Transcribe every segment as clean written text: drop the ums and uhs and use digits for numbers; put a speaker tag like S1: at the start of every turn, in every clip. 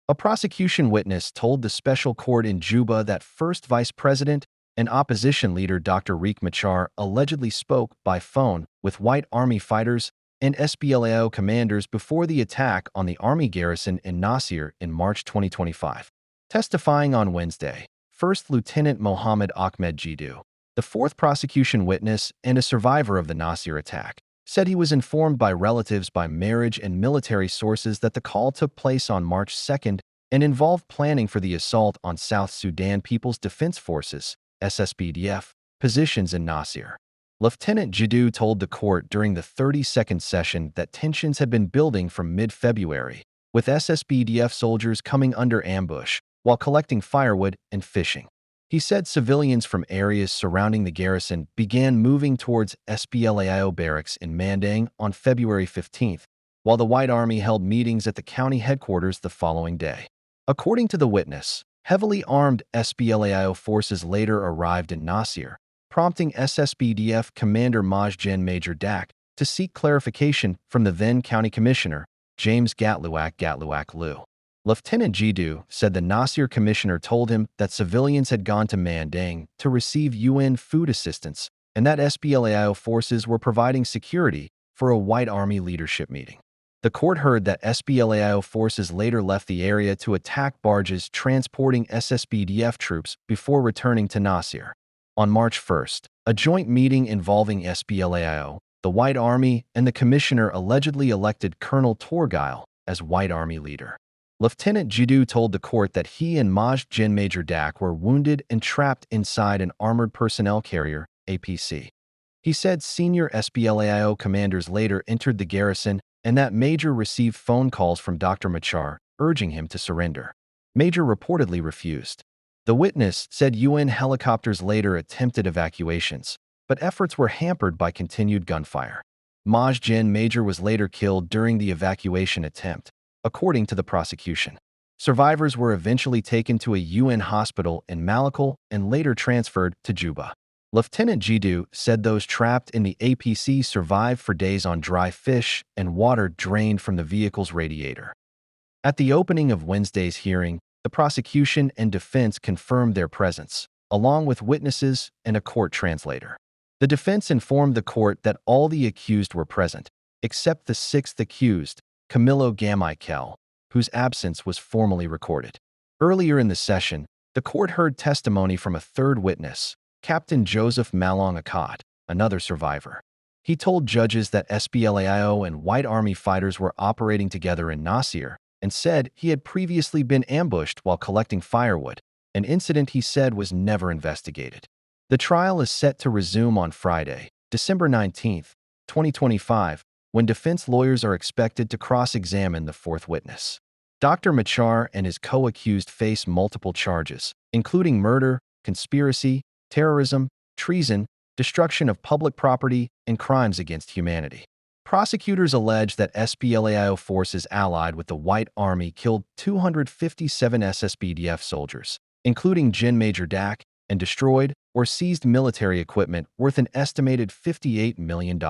S1: A prosecution witness told the special court in Juba that first Vice President and opposition leader Dr. Riek Machar allegedly spoke by phone with White Army fighters and SPLAO commanders before the attack on the Army garrison in Nasir in March 2025. Testifying on Wednesday, First Lieutenant Mohammed Ahmed Jiddu, the fourth prosecution witness and a survivor of the Nasir attack, said he was informed by relatives by marriage and military sources that the call took place on March 2nd and involved planning for the assault on South Sudan People's Defense Forces (SSPDF) positions in Nasir. Lieutenant Jiddu told the court during the 32nd session that tensions had been building from mid-February, with SSPDF soldiers coming under ambush while collecting firewood and fishing. He said civilians from areas surrounding the garrison began moving towards SPLAO barracks in Mandang on February 15th, while the White Army held meetings at the county headquarters the following day. According to the witness, heavily armed SPLAO forces later arrived in Nasir, prompting SSPDF Commander Major Dak to seek clarification from the then County Commissioner, James Gatluak Liu. Lieutenant Jiddu said the Nasir commissioner told him that civilians had gone to Mandang to receive UN food assistance and that SPLAO forces were providing security for a White Army leadership meeting. The court heard that SPLAO forces later left the area to attack barges transporting SSPDF troops before returning to Nasir. On March 1st, a joint meeting involving SPLAO, the White Army, and the commissioner allegedly elected Colonel Torgile as White Army leader. Lieutenant Jiddu told the court that he and Major Dak were wounded and trapped inside an armored personnel carrier, APC. He said senior SPLAO commanders later entered the garrison and that Major received phone calls from Dr. Machar urging him to surrender. Major reportedly refused. The witness said UN helicopters later attempted evacuations, but efforts were hampered by continued gunfire. Major was later killed during the evacuation attempt, according to the prosecution. Survivors were eventually taken to a UN hospital in Malakal and later transferred to Juba. Lieutenant Jiddu said those trapped in the APC survived for days on dry fish and water drained from the vehicle's radiator. At the opening of Wednesday's hearing, the prosecution and defense confirmed their presence, along with witnesses and a court translator. The defense informed the court that all the accused were present, except the sixth accused, Camilo Gamikel, whose absence was formally recorded. Earlier in the session, the court heard testimony from a third witness, Captain Joseph Malong Akkad, another survivor. He told judges that SPLAO and White Army fighters were operating together in Nasir and said he had previously been ambushed while collecting firewood, an incident he said was never investigated. The trial is set to resume on Friday, December 19, 2025, when defense lawyers are expected to cross-examine the fourth witness. Dr. Machar and his co-accused face multiple charges, including murder, conspiracy, terrorism, treason, destruction of public property, and crimes against humanity. Prosecutors allege that SPLAO forces allied with the White Army killed 257 SSPDF soldiers, including Major Dak, and destroyed or seized military equipment worth an estimated $58 million.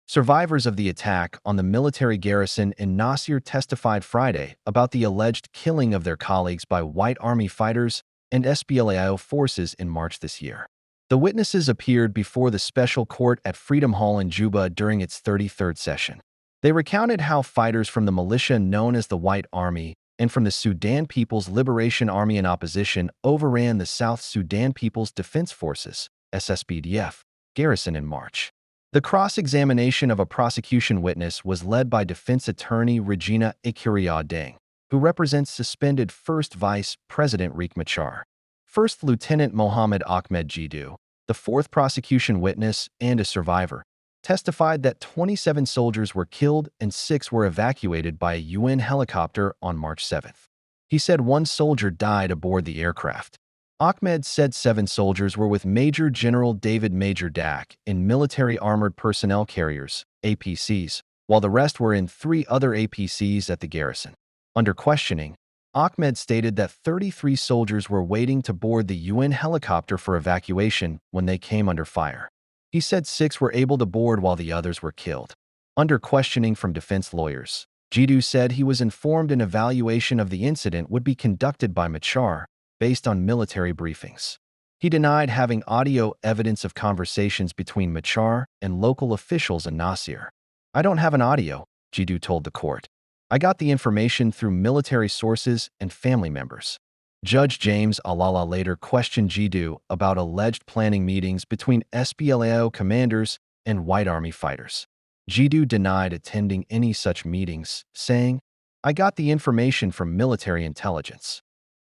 S1: Survivors of the attack on the military garrison in Nasir testified Friday about the alleged killing of their colleagues by White Army fighters and SPLAO forces in March this year. The witnesses appeared before the special court at Freedom Hall in Juba during its 33rd session. They recounted how fighters from the militia known as the White Army and from the Sudan People's Liberation Army in opposition overran the South Sudan People's Defense Forces (SSPDF) garrison in March. The cross-examination of a prosecution witness was led by defense attorney Regina Ikuriadeng, who represents suspended First Vice President Riek Machar. First Lieutenant Mohammed Ahmed Jiddu, the fourth prosecution witness and a survivor, testified that 27 soldiers were killed and 6 were evacuated by a UN helicopter on March 7th. He said 1 soldier died aboard the aircraft. Ahmed said 7 soldiers were with Major General Major Dak in military armored personnel carriers, APCs, while the rest were in 3 other APCs at the garrison. Under questioning, Ahmed stated that 33 soldiers were waiting to board the UN helicopter for evacuation when they came under fire. He said 6 were able to board while the others were killed. Under questioning from defense lawyers, Jiddu said he was informed an evaluation of the incident would be conducted by Machar, based on military briefings. He denied having audio evidence of conversations between Machar and local officials in Nasir. "I don't have an audio," Jiddu told the court. "I got the information through military sources and family members." Judge James Alala later questioned Jiddu about alleged planning meetings between SPLAO commanders and White Army fighters. Jiddu denied attending any such meetings, saying, "I got the information from military intelligence."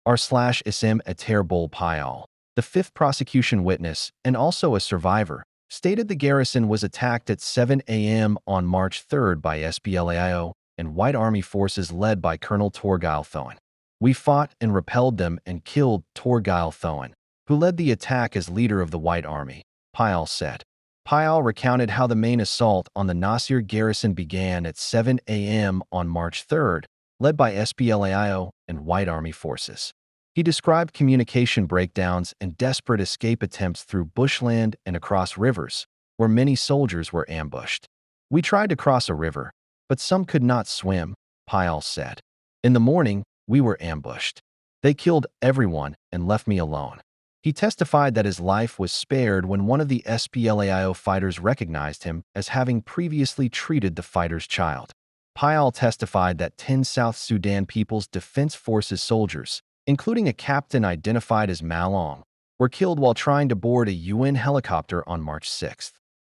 S1: R/Ism Ater Bol Payal, the fifth prosecution witness and also a survivor, stated the garrison was attacked at 7 a.m. on March 3 by SPLAO and White Army forces led by Colonel Torgile Thoen. "We fought and repelled them and killed Torgile Thoen, who led the attack as leader of the White Army," Payal said. Payal recounted how the main assault on the Nasir garrison began at 7 a.m. on March 3, led by SPLAO and White Army forces. He described communication breakdowns and desperate escape attempts through bushland and across rivers, where many soldiers were ambushed. "We tried to cross a river, but some could not swim," Payal said. "In the morning, we were ambushed. They killed everyone and left me alone." He testified that his life was spared when one of the SPLAO fighters recognized him as having previously treated the fighter's child. Payal testified that 10 South Sudan People's Defense Forces soldiers, including a captain identified as Malong, were killed while trying to board a UN helicopter on March 6.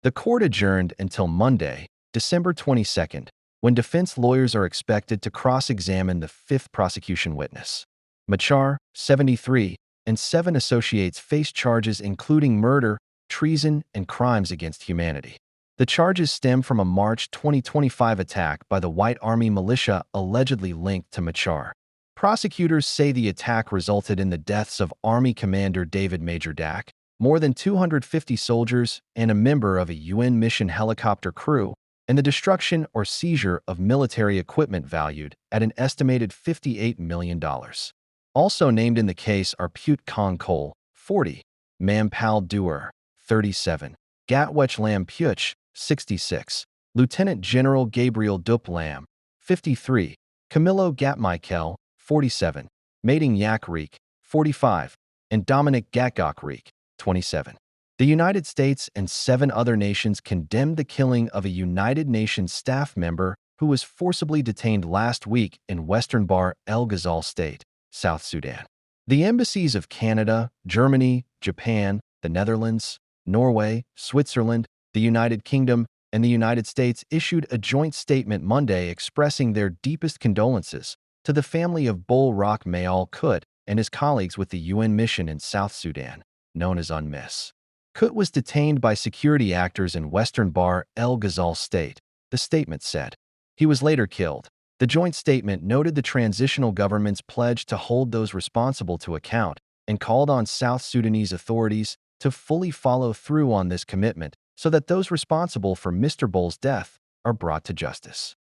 S1: The court adjourned until Monday, December 22, when defense lawyers are expected to cross-examine the fifth prosecution witness. Machar, 73, and 7 associates face charges including murder, treason, and crimes against humanity. The charges stem from a March 2025 attack by the White Army militia allegedly linked to Machar. Prosecutors say the attack resulted in the deaths of Army Commander David Major Dak, more than 250 soldiers, and a member of a UN mission helicopter crew, and the destruction or seizure of military equipment valued at an estimated $58 million. Also named in the case are Pute Kong Cole, 40, Mampal Duer, 37, Gatwech Lam Puch, 66, Lieutenant General Gabriel Dup Lam, 53, Camillo Gatmichael, 47, Mating Yak Riek, 45, and Dominic Gatgok Riek, 27. The United States and 7 other nations condemned the killing of a United Nations staff member who was forcibly detained last week in western Bahr el Ghazal State, South Sudan. The embassies of Canada, Germany, Japan, the Netherlands, Norway, Switzerland, the United Kingdom, and the United States issued a joint statement Monday expressing their deepest condolences to the family of Bol Rock Mayal Kut and his colleagues with the UN mission in South Sudan, known as UNMISS. Kut was detained by security actors in western Bahr el Ghazal State, the statement said. He was later killed. The joint statement noted the transitional government's pledge to hold those responsible to account and called on South Sudanese authorities to fully follow through on this commitment so that those responsible for Mr. Bol's death are brought to justice.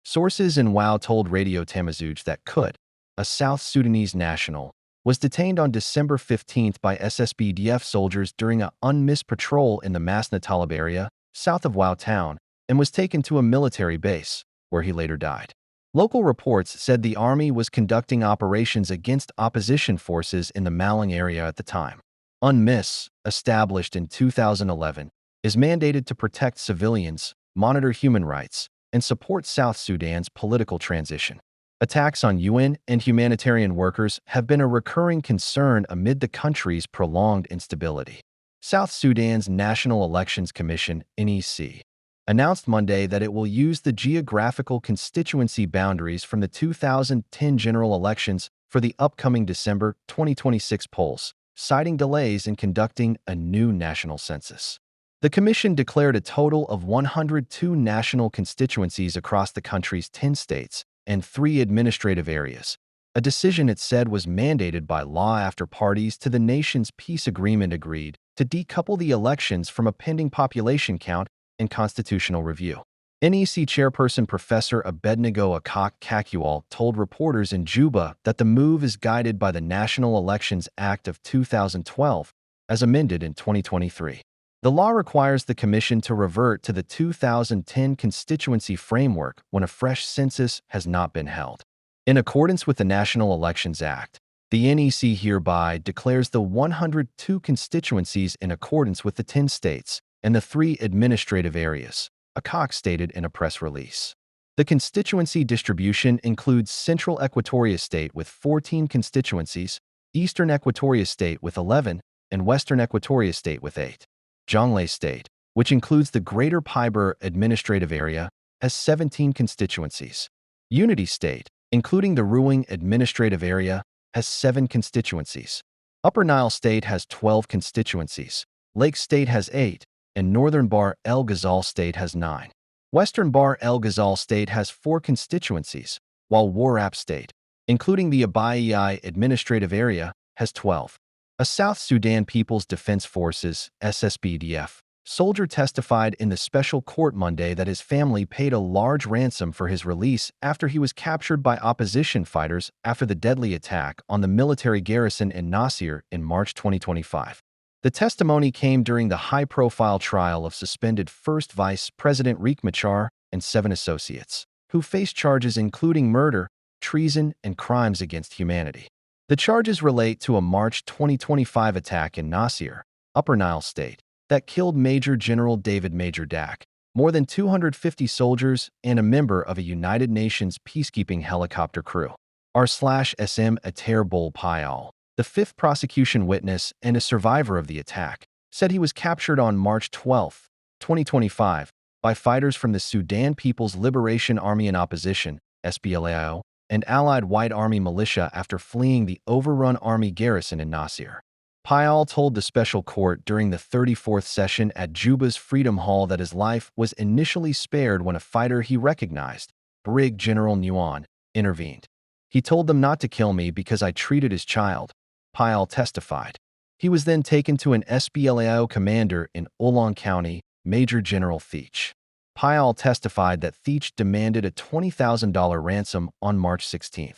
S1: Sources in WOW told Radio Tamazuj that Kut, a South Sudanese national, was detained on December 15 by SSBDF soldiers during an UNMISS patrol in the Masna Talib area, south of WOW town, and was taken to a military base, where he later died. Local reports said the army was conducting operations against opposition forces in the Malang area at the time. UNMISS, established in 2011, is mandated to protect civilians, monitor human rights, and support South Sudan's political transition. Attacks on UN and humanitarian workers have been a recurring concern amid the country's prolonged instability. South Sudan's National Elections Commission, NEC, announced Monday that it will use the geographical constituency boundaries from the 2010 general elections for the upcoming December 2026 polls, citing delays in conducting a new national census. The commission declared a total of 102 national constituencies across the country's 10 states and 3 administrative areas, a decision it said was mandated by law after parties to the nation's peace agreement agreed to decouple the elections from a pending population count and constitutional review. NEC chairperson Professor Abednego Akok Kakual told reporters in Juba that the move is guided by the National Elections Act of 2012, as amended in 2023. The law requires the Commission to revert to the 2010 constituency framework when a fresh census has not been held. In accordance with the National Elections Act, the NEC hereby declares the 102 constituencies in accordance with the 10 states and the 3 administrative areas, ACOC stated in a press release. The constituency distribution includes Central Equatoria State with 14 constituencies, Eastern Equatoria State with 11, and Western Equatoria State with 8. Jonglei State, which includes the Greater Pibur administrative area, has 17 constituencies. Unity State, including the Ruang administrative area, has 7 constituencies. Upper Nile State has 12 constituencies, Lake State has 8, and Northern Bahr el Ghazal State has 9. Western Bahr el Ghazal State has 4 constituencies, while Warrap State, including the Abyei administrative area, has 12. A South Sudan People's Defense Forces (SSPDF) soldier testified in the special court Monday that his family paid a large ransom for his release after he was captured by opposition fighters after the deadly attack on the military garrison in Nasir in March 2025. The testimony came during the high-profile trial of suspended First Vice President Riek Machar and 7 associates, who faced charges including murder, treason, and crimes against humanity. The charges relate to a March 2025 attack in Nasir, Upper Nile State, that killed Major General David Major Dak, more than 250 soldiers, and a member of a United Nations peacekeeping helicopter crew. R/SM Ater Bol Payal, the 5th prosecution witness and a survivor of the attack, said he was captured on March 12, 2025, by fighters from the Sudan People's Liberation Army in opposition, SPLAO, and allied White Army militia after fleeing the overrun army garrison in Nasir. Payal told the special court during the 34th session at Juba's Freedom Hall that his life was initially spared when a fighter he recognized, Brig General Nguyen, intervened. He told them not to kill me because I treated his child, Payal testified. He was then taken to an SPLAO commander in Ohlone County, Major General Theach. Payal testified that Theach demanded a $20,000 ransom on March 16.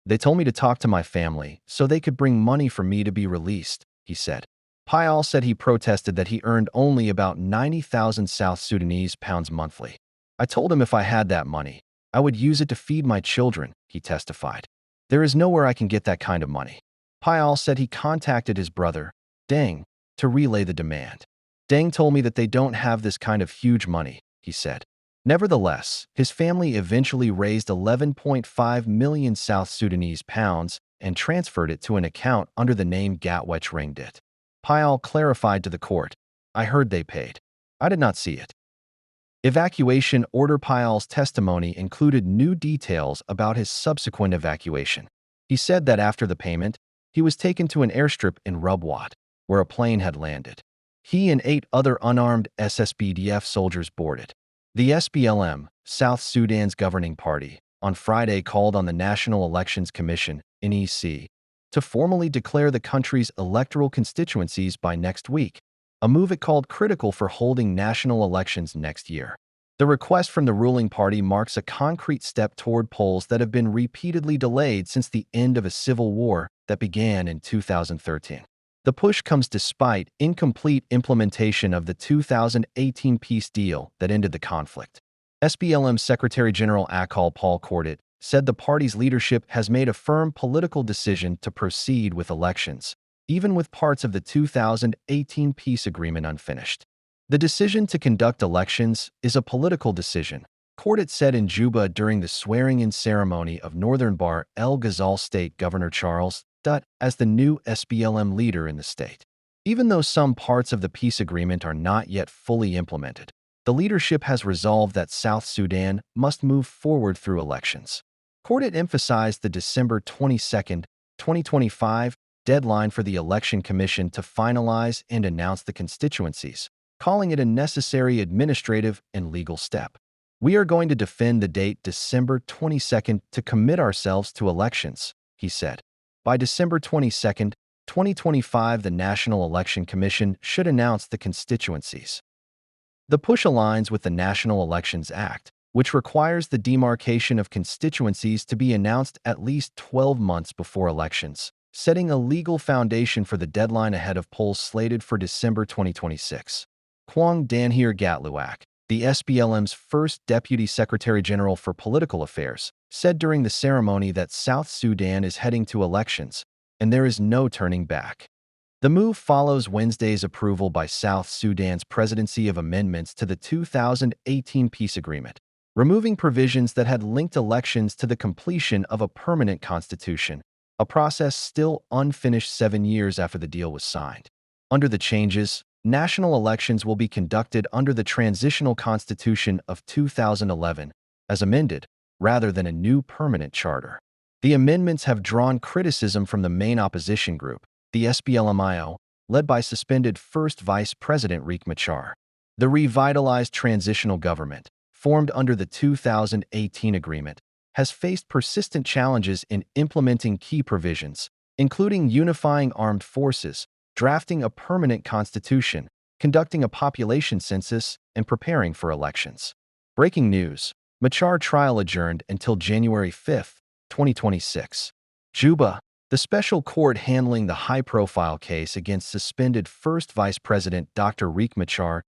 S1: They told me to talk to my family so they could bring money for me to be released, he said. Payal said he protested that he earned only about 90,000 South Sudanese pounds monthly. I told him if I had that money, I would use it to feed my children, he testified. There is nowhere I can get that kind of money. Payal said he contacted his brother, Deng, to relay the demand. Deng told me that they don't have this kind of huge money, he said. Nevertheless, his family eventually raised 11.5 million South Sudanese pounds and transferred it to an account under the name Gatwech Ringdit. Payal clarified to the court, I heard they paid. I did not see it. Evacuation order. Payal's testimony included new details about his subsequent evacuation. He said that after the payment, he was taken to an airstrip in Rubwat, where a plane had landed. He and 8 other unarmed SSPDF soldiers boarded. The SPLM, South Sudan's governing party, on Friday called on the National Elections Commission, NEC, to formally declare the country's electoral constituencies by next week, a move it called critical for holding national elections next year. The request from the ruling party marks a concrete step toward polls that have been repeatedly delayed since the end of a civil war that began in 2013. The push comes despite incomplete implementation of the 2018 peace deal that ended the conflict. SPLM Secretary General Akol Paul Kordat said the party's leadership has made a firm political decision to proceed with elections, even with parts of the 2018 peace agreement unfinished. The decision to conduct elections is a political decision, Kordat said in Juba during the swearing-in ceremony of Northern Bahr el Ghazal State Governor Charles Dutt as the new SPLM leader in the state. Even though some parts of the peace agreement are not yet fully implemented, the leadership has resolved that South Sudan must move forward through elections. Kordat emphasized the December 22, 2025 deadline for the Election Commission to finalize and announce the constituencies, calling it a necessary administrative and legal step. We are going to defend the date December 22 to commit ourselves to elections, he said. By December 22, 2025, the National Election Commission should announce the constituencies. The push aligns with the National Elections Act, which requires the demarcation of constituencies to be announced at least 12 months before elections, setting a legal foundation for the deadline ahead of polls slated for December 2026. Quang Danhir Gatluak, the SPLM's first Deputy Secretary General for Political Affairs, said during the ceremony that South Sudan is heading to elections, and there is no turning back. The move follows Wednesday's approval by South Sudan's presidency of amendments to the 2018 peace agreement, removing provisions that had linked elections to the completion of a permanent constitution, a process still unfinished 7 years after the deal was signed. Under the changes, national elections will be conducted under the Transitional Constitution of 2011, as amended, rather than a new permanent charter. The amendments have drawn criticism from the main opposition group, the SPLMIO, led by suspended First Vice President Riek Machar. The revitalized transitional government, formed under the 2018 agreement, has faced persistent challenges in implementing key provisions, including unifying armed forces, drafting a permanent constitution, conducting a population census, and preparing for elections. Breaking news: Machar trial adjourned until January 5, 2026. Juba, the special court handling the high-profile case against suspended First Vice President Dr. Riek Machar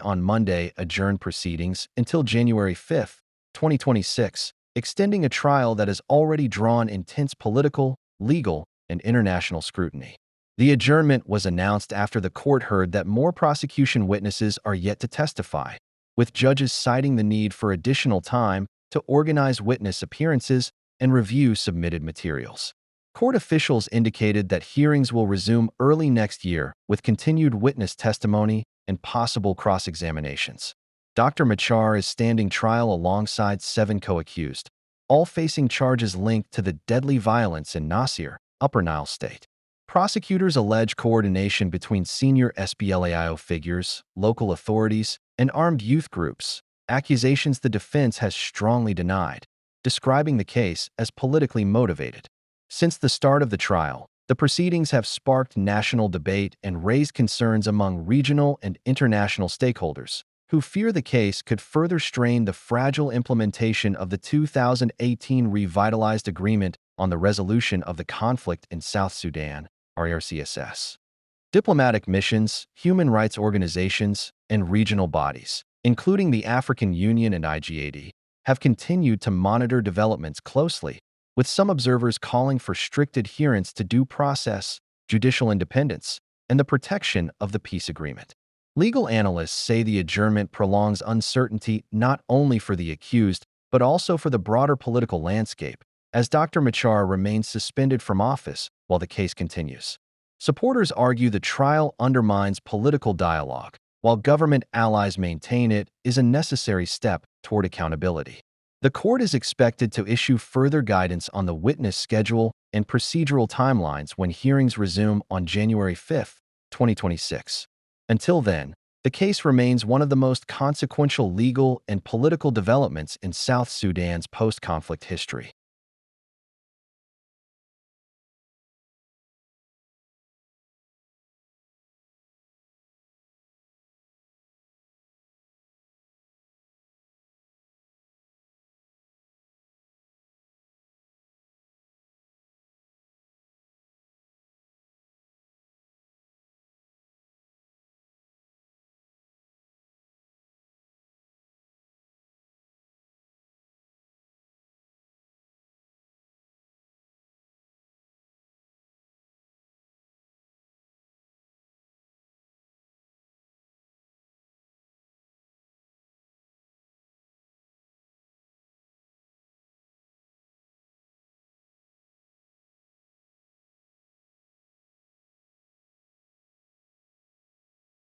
S1: on Monday adjourned proceedings until January 5, 2026, extending a trial that has already drawn intense political, legal, and international scrutiny. The adjournment was announced after the court heard that more prosecution witnesses are yet to testify, with judges citing the need for additional time to organize witness appearances and review submitted materials. Court officials indicated that hearings will resume early next year with continued witness testimony and possible cross-examinations. Dr. Machar is standing trial alongside 7 co-accused, all facing charges linked to the deadly violence in Nasir, Upper Nile State. Prosecutors allege coordination between senior SPLAIO figures, local authorities, and armed youth groups, accusations the defense has strongly denied, describing the case as politically motivated. Since the start of the trial, the proceedings have sparked national debate and raised concerns among regional and international stakeholders, who fear the case could further strain the fragile implementation of the 2018 revitalized agreement on the resolution of the conflict in South Sudan, RCSS. Diplomatic missions, human rights organizations, and regional bodies, including the African Union and IGAD, have continued to monitor developments closely, with some observers calling for strict adherence to due process, judicial independence, and the protection of the peace agreement. Legal analysts say the adjournment prolongs uncertainty not only for the accused, but also for the broader political landscape, as Dr. Machar remains suspended from office while the case continues. Supporters argue the trial undermines political dialogue, while government allies maintain it is a necessary step toward accountability. The court is expected to issue further guidance on the witness schedule and procedural timelines when hearings resume on January 5, 2026. Until then, the case remains one of the most consequential legal and political developments in South Sudan's post-conflict history.